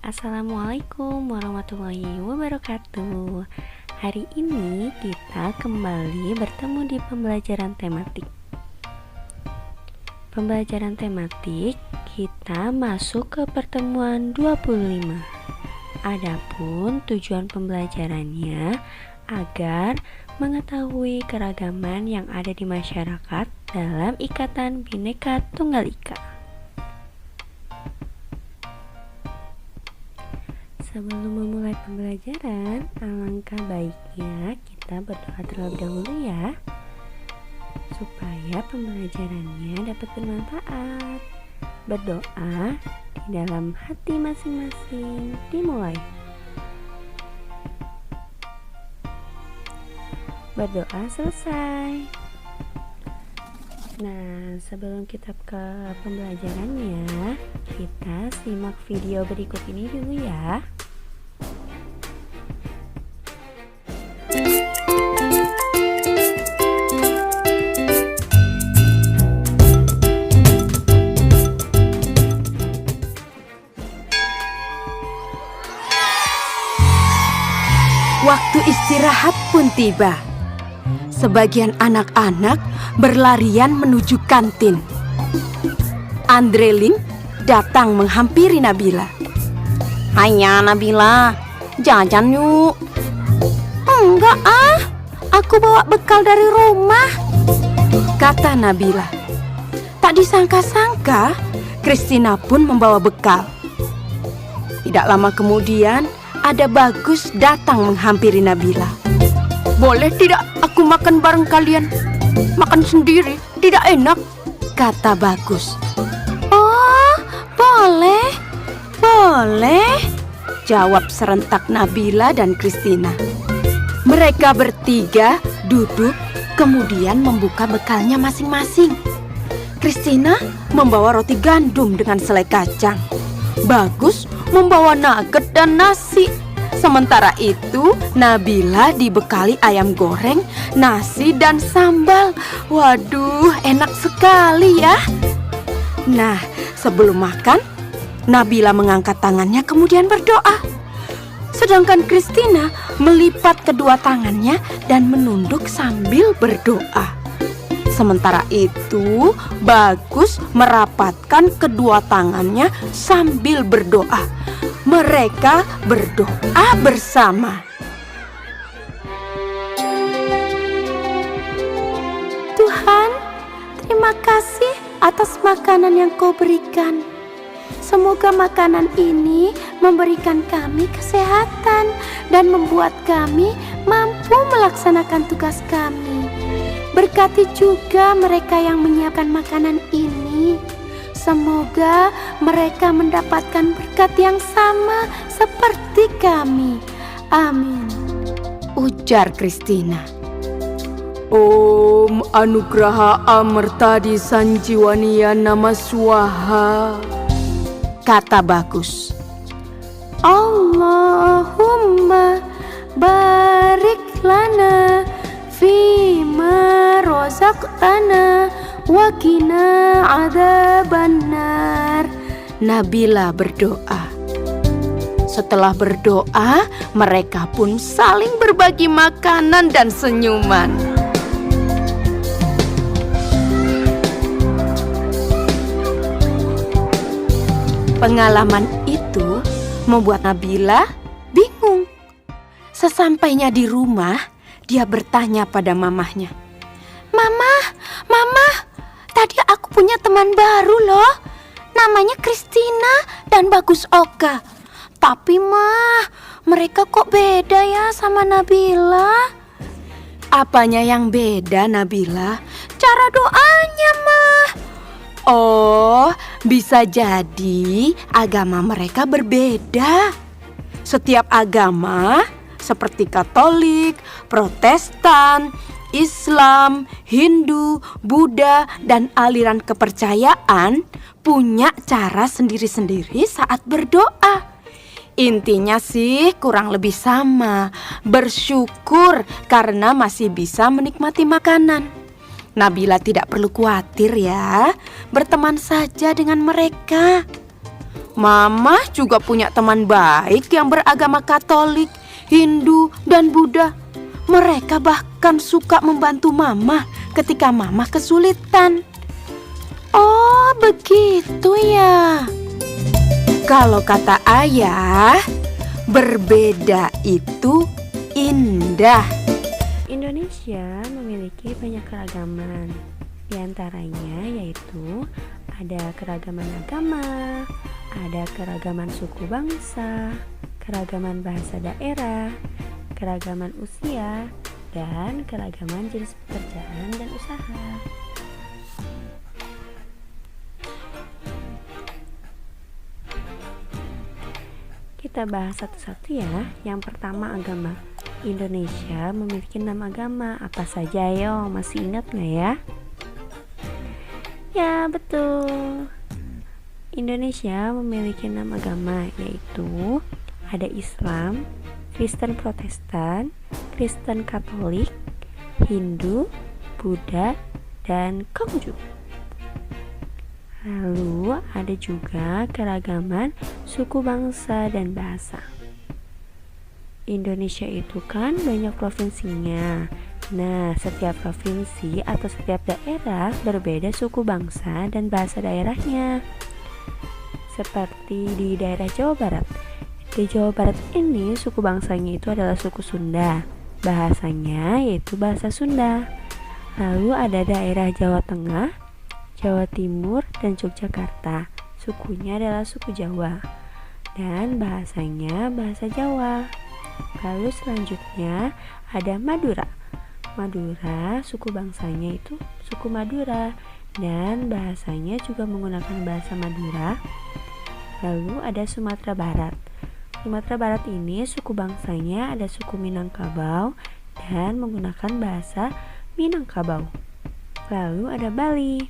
Assalamualaikum warahmatullahi wabarakatuh. Hari ini kita kembali bertemu di pembelajaran tematik. Pembelajaran tematik kita masuk ke pertemuan 25. Adapun tujuan pembelajarannya agar mengetahui keragaman yang ada di masyarakat dalam Ikatan Bhinneka Tunggal Ika. Sebelum memulai pembelajaran, alangkah baiknya kita berdoa terlebih dahulu ya, supaya pembelajarannya dapat bermanfaat. Berdoa di dalam hati masing-masing. Dimulai. Berdoa selesai. Nah, sebelum kita ke pembelajarannya, kita simak video berikut ini dulu ya. Waktu istirahat pun tiba. Sebagian anak-anak berlarian menuju kantin. Andrelin datang menghampiri Nabila. "Hanya Nabila, jajan yuk." "Enggak aku bawa bekal dari rumah," kata Nabila. Tak disangka-sangka, Christina pun membawa bekal. Tidak lama kemudian, ada Bagus datang menghampiri Nabila. "Boleh tidak aku makan bareng kalian? Makan sendiri tidak enak," kata Bagus. "Oh, boleh, jawab serentak Nabila dan Christina. Mereka bertiga duduk, kemudian membuka bekalnya masing-masing. Christina membawa roti gandum dengan selai kacang. Bagus membawa nugget dan nasi. Sementara itu, Nabila dibekali ayam goreng, nasi dan sambal. Waduh, enak sekali ya. Nah, sebelum makan, Nabila mengangkat tangannya kemudian berdoa. Sedangkan Christina melipat kedua tangannya dan menunduk sambil berdoa. Sementara itu, Bagus merapatkan kedua tangannya sambil berdoa. Mereka berdoa bersama. "Tuhan, terima kasih atas makanan yang Kau berikan. Semoga makanan ini memberikan kami kesehatan dan membuat kami mampu melaksanakan tugas kami. Berkati juga mereka yang menyiapkan makanan ini. Semoga mereka mendapatkan berkat yang sama seperti kami. Amin," ujar Christina. "Om Anugraha Amartadi Sanjiwaniya Nama Swaha," kata Bagus. "Allahumma barik lana fima rozaqtana wa qina adzabannar," Nabila berdoa. Setelah berdoa, mereka pun saling berbagi makanan dan senyuman. Pengalaman itu membuat Nabila bingung. Sesampainya di rumah, dia bertanya pada mamahnya, Mama, tadi aku punya teman baru loh. Namanya Christina dan Bagus Oka. Tapi mereka kok beda ya sama Nabila?" "Apanya yang beda, Nabila?" "Cara doanya, Oh, bisa jadi agama mereka berbeda. Setiap agama seperti Katolik, Protestan, Islam, Hindu, Buddha, dan aliran kepercayaan punya cara sendiri-sendiri saat berdoa. Intinya sih kurang lebih sama, bersyukur karena masih bisa menikmati makanan. Nabila tidak perlu khawatir ya, berteman saja dengan mereka. Mama juga punya teman baik yang beragama Katolik, Hindu, dan Buddha. Mereka bahkan suka membantu Mama ketika Mama kesulitan. Oh, begitu ya. Kalau kata ayah, berbeda itu indah. Indonesia memiliki banyak keragaman. Di antaranya yaitu ada keragaman agama, ada keragaman suku bangsa, keragaman bahasa daerah, keragaman usia, dan keragaman jenis pekerjaan dan usaha. Kita bahas satu-satu ya. Yang pertama, agama. Indonesia memiliki 6 agama. Apa saja yo? Masih ingat gak ya? Ya, betul. Indonesia memiliki 6 agama, yaitu ada Islam, Kristen Protestan, Kristen Katolik, Hindu, Buddha, dan Konghucu. Lalu ada juga keragaman suku bangsa dan bahasa. Indonesia itu kan banyak provinsinya. Nah, setiap provinsi atau setiap daerah berbeda suku bangsa dan bahasa daerahnya. Seperti di daerah Jawa Barat. Di Jawa Barat ini suku bangsanya itu adalah suku Sunda. Bahasanya yaitu bahasa Sunda. Lalu ada daerah Jawa Tengah, Jawa Timur, dan Yogyakarta. Sukunya adalah suku Jawa. Dan bahasanya bahasa Jawa. Lalu selanjutnya ada Madura. Madura, suku bangsanya itu suku Madura dan bahasanya juga menggunakan bahasa Madura. Lalu ada Sumatera Barat. Sumatera Barat ini suku bangsanya ada suku Minangkabau dan menggunakan bahasa Minangkabau. Lalu ada Bali.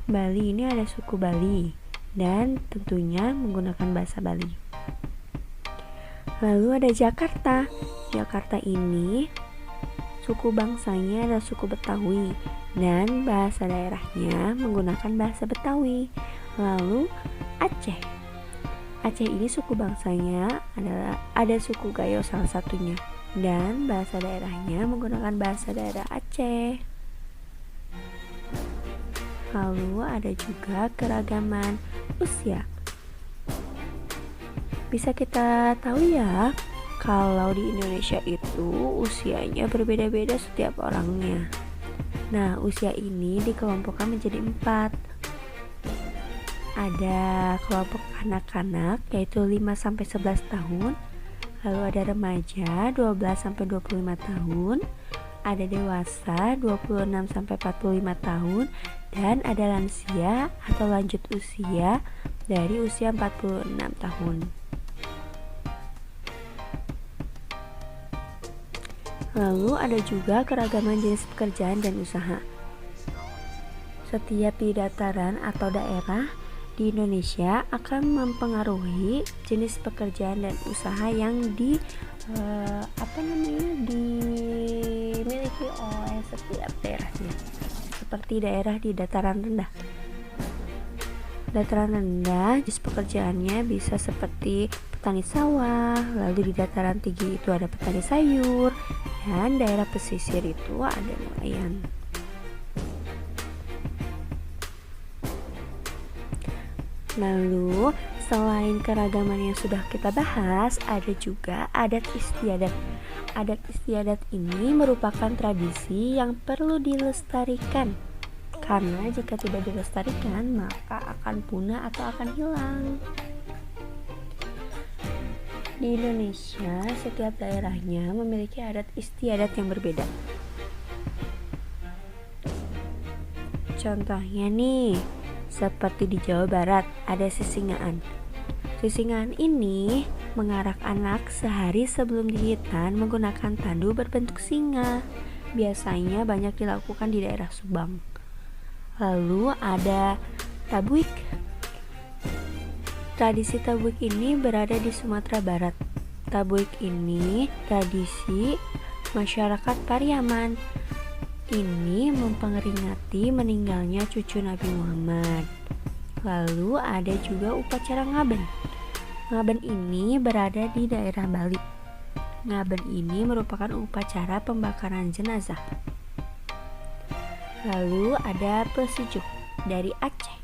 Bali ini ada suku Bali dan tentunya menggunakan bahasa Bali. Lalu ada Jakarta. Jakarta ini suku bangsanya adalah suku Betawi dan bahasa daerahnya menggunakan bahasa Betawi. Lalu Aceh. Aceh ini suku bangsanya adalah ada suku Gayo salah satunya dan bahasa daerahnya menggunakan bahasa daerah Aceh. Lalu ada juga keragaman usia. Bisa kita tahu ya, kalau di Indonesia itu usianya berbeda-beda setiap orangnya. Nah, usia ini dikelompokkan menjadi 4. Ada kelompok anak-anak yaitu 5-11 tahun, lalu ada remaja 12-25 tahun, ada dewasa 26-45 tahun, dan ada lansia atau lanjut usia dari usia 46 tahun. Lalu ada juga keragaman jenis pekerjaan dan usaha. Setiap di dataran atau daerah di Indonesia akan mempengaruhi jenis pekerjaan dan usaha yang dimiliki oleh setiap daerahnya. Seperti daerah di dataran rendah. Dataran rendah jenis pekerjaannya bisa seperti petani sawah, lalu di dataran tinggi itu ada petani sayur, dan daerah pesisir itu ada nelayan. Lalu selain keragaman yang sudah kita bahas, ada juga adat istiadat. Adat istiadat ini merupakan tradisi yang perlu dilestarikan, karena jika tidak dilestarikan maka akan punah atau akan hilang. Di Indonesia, setiap daerahnya memiliki adat istiadat yang berbeda. Contohnya nih, seperti di Jawa Barat ada sisingaan. Sisingaan ini mengarak anak sehari sebelum jahitan menggunakan tandu berbentuk singa. Biasanya banyak dilakukan di daerah Subang. Lalu ada tabuik. Tradisi tabuik ini berada di Sumatera Barat. Tabuik ini tradisi masyarakat Pariaman. Ini memperingati meninggalnya cucu Nabi Muhammad. Lalu ada juga upacara ngaben. Ngaben ini berada di daerah Bali. Ngaben ini merupakan upacara pembakaran jenazah. Lalu ada Pesijuk dari Aceh.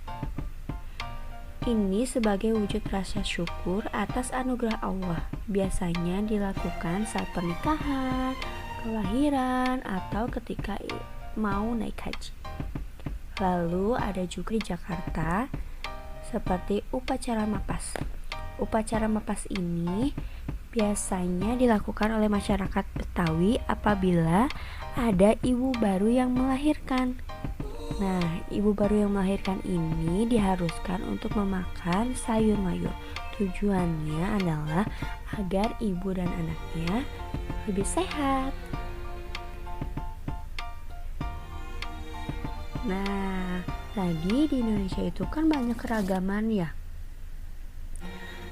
Ini sebagai wujud rasa syukur atas anugerah Allah. Biasanya dilakukan saat pernikahan, kelahiran, atau ketika mau naik haji. Lalu ada juga di Jakarta seperti upacara mapas. Upacara mapas ini biasanya dilakukan oleh masyarakat Betawi apabila ada ibu baru yang melahirkan. Nah, ibu baru yang melahirkan ini diharuskan untuk memakan sayur mayur. Tujuannya adalah agar ibu dan anaknya lebih sehat. Nah, tadi di Indonesia itu kan banyak keragaman ya.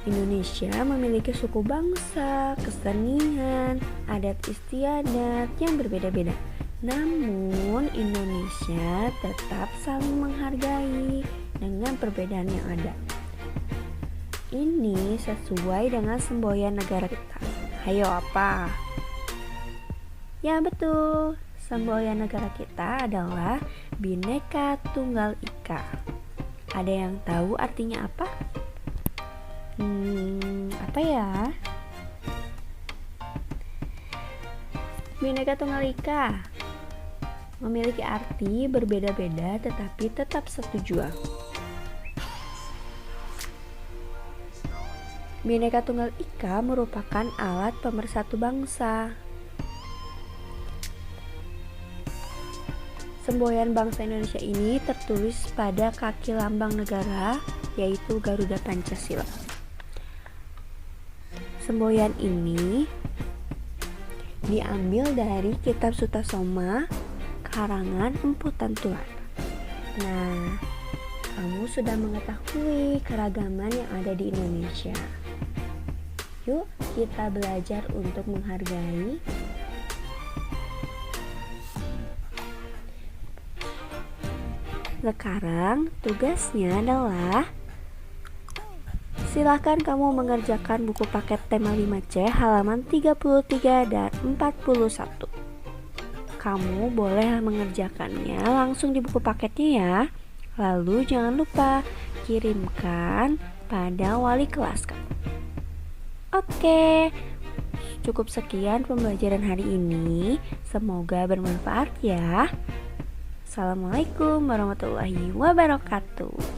Indonesia memiliki suku bangsa, kesenian, adat istiadat yang berbeda-beda. Namun Indonesia tetap saling menghargai dengan perbedaan yang ada. Ini sesuai dengan semboyan negara kita. Hayo apa? Ya betul, semboyan negara kita adalah Bhinneka Tunggal Ika. Ada yang tahu artinya apa? Apa ya? Bhinneka Tunggal Ika memiliki arti berbeda-beda tetapi tetap satu jua. Bhinneka Tunggal Ika merupakan alat pemersatu bangsa. Semboyan bangsa Indonesia ini tertulis pada kaki lambang negara, yaitu Garuda Pancasila. Semboyan ini diambil dari Kitab Sutasoma karangan Empu Tantular. Nah, kamu sudah mengetahui keragaman yang ada di Indonesia. Yuk, kita belajar untuk menghargai. Sekarang tugasnya adalah silakan kamu mengerjakan buku paket tema 5C halaman 33 dan 41. Kamu boleh mengerjakannya langsung di buku paketnya ya. Lalu jangan lupa kirimkan pada wali kelas kamu. Oke, cukup sekian pembelajaran hari ini. Semoga bermanfaat ya. Assalamualaikum warahmatullahi wabarakatuh.